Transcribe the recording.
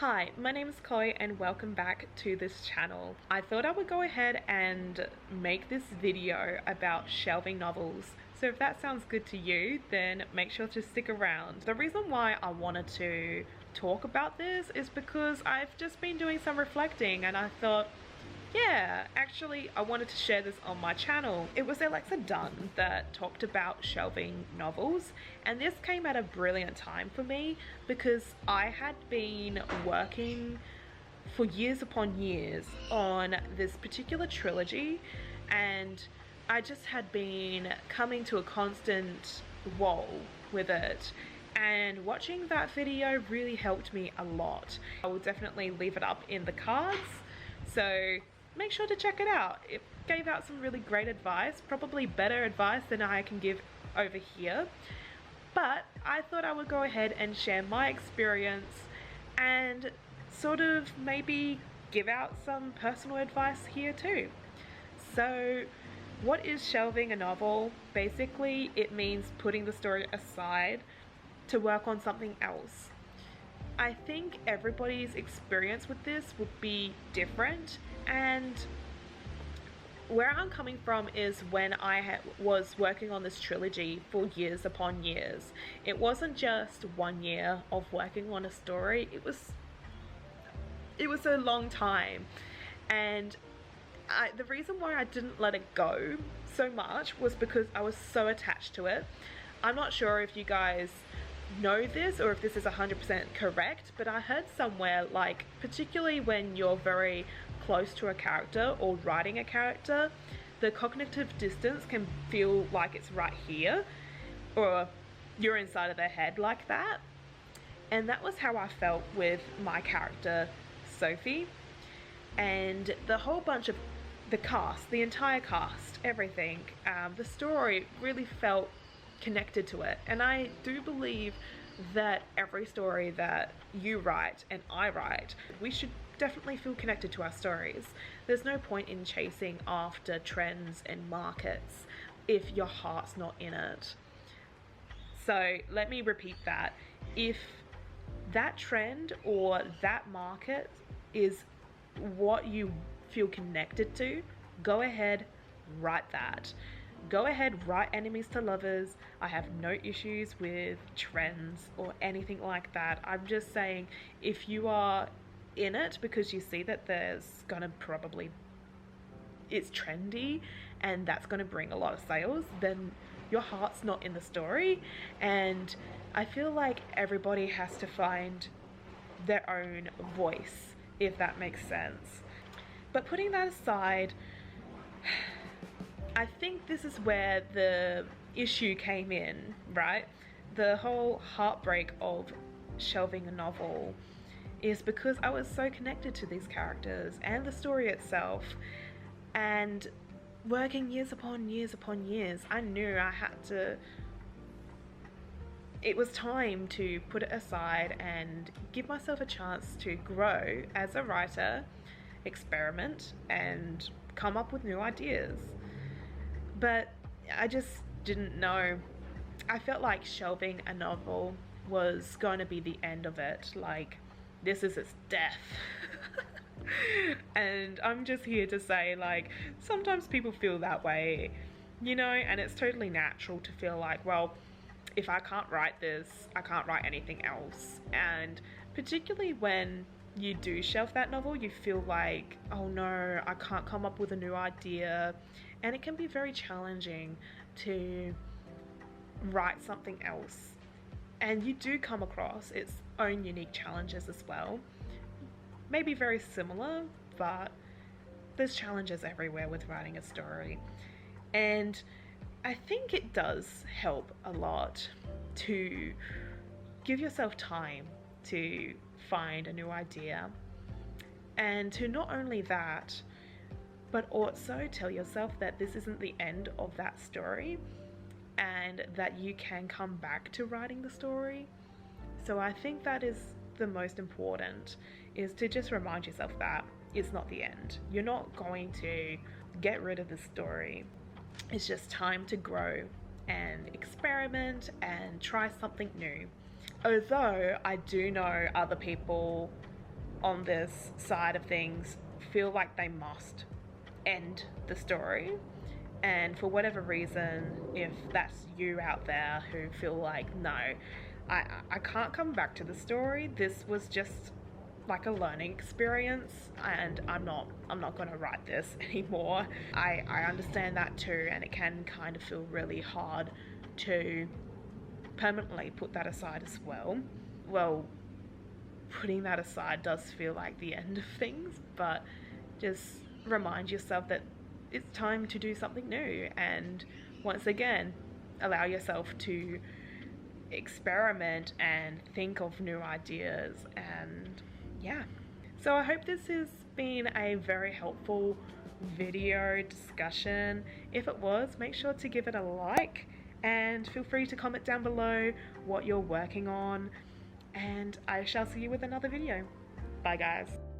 Hi, my name is Chloe and welcome back to this channel. I thought I would go ahead and make this video about shelving novels. So if that sounds good to you, then make sure to stick around. The reason why I wanted to talk about this is because I've just been doing some reflecting and I thought, yeah, actually I wanted to share this on my channel. It was Alexa Donne that talked about shelving novels, and this came at a brilliant time for me because I had been working for years upon years on this particular trilogy, and I just had been coming to a constant wall with it. And watching that video really helped me a lot. I will definitely leave it up in the cards, so make sure to check it out. It gave out some really great advice, probably better advice than I can give over here. But I thought I would go ahead and share my experience and sort of maybe give out some personal advice here too. So what is shelving a novel? Basically, it means putting the story aside to work on something else. I think everybody's experience with this would be different, and where I'm coming from is when I was working on this trilogy for years upon years. It wasn't just 1 year of working on a story, it was a long time, and the reason why I didn't let it go so much was because I was so attached to it. I'm not sure if you guys know this or if this is 100% correct, but I heard somewhere, like, particularly when you're very close to a character or writing a character, the cognitive distance can feel like it's right here, or you're inside of their head like that. And that was how I felt with my character Sophie, and the whole bunch of the cast, the entire cast, everything, the story really felt connected to it. And I do believe that every story that you write and I write, we should definitely feel connected to our stories. There's no point in chasing after trends and markets if your heart's not in it. So let me repeat that. If that trend or that market is what you feel connected to, go ahead, write that. Go ahead, write enemies to lovers. I have no issues with trends or anything like that. I'm just saying, if you are in it because you see that there's gonna probably, it's trendy and that's gonna bring a lot of sales, then your heart's not in the story. And I feel like everybody has to find their own voice, if that makes sense. But putting that aside, I think this is where the issue came in, right? The whole heartbreak of shelving a novel is because I was so connected to these characters and the story itself, and working years upon years upon years, I knew I had to, it was time to put it aside and give myself a chance to grow as a writer, experiment, and come up with new ideas. But I just didn't know. I felt like shelving a novel was going to be the end of it. Like, this is its death. And I'm just here to say, like, sometimes people feel that way, you know, and it's totally natural to feel like, well, if I can't write this, I can't write anything else. And particularly when you do shelf that novel, you feel like, oh no, I can't come up with a new idea. And it can be very challenging to write something else. And you do come across its own unique challenges as well. Maybe very similar, but there's challenges everywhere with writing a story. And I think it does help a lot to give yourself time to find a new idea, and to not only that, but also tell yourself that this isn't the end of that story and that you can come back to writing the story. So I think that is the most important, is to just remind yourself that it's not the end. You're not going to get rid of the story. It's just time to grow and experiment and try something new. Although I do know other people on this side of things feel like they must end the story. And for whatever reason, if that's you out there who feel like, no, I can't come back to the story, this was just like a learning experience and I'm not going to write this anymore. I understand that too, and it can kind of feel really hard to permanently put that aside as well. Well, putting that aside does feel like the end of things, but just remind yourself that it's time to do something new, and once again allow yourself to experiment and think of new ideas. And yeah, so I hope this has been a very helpful video discussion. If it was, make sure to give it a like and feel free to comment down below what you're working on, and I shall see you with another video. Bye guys.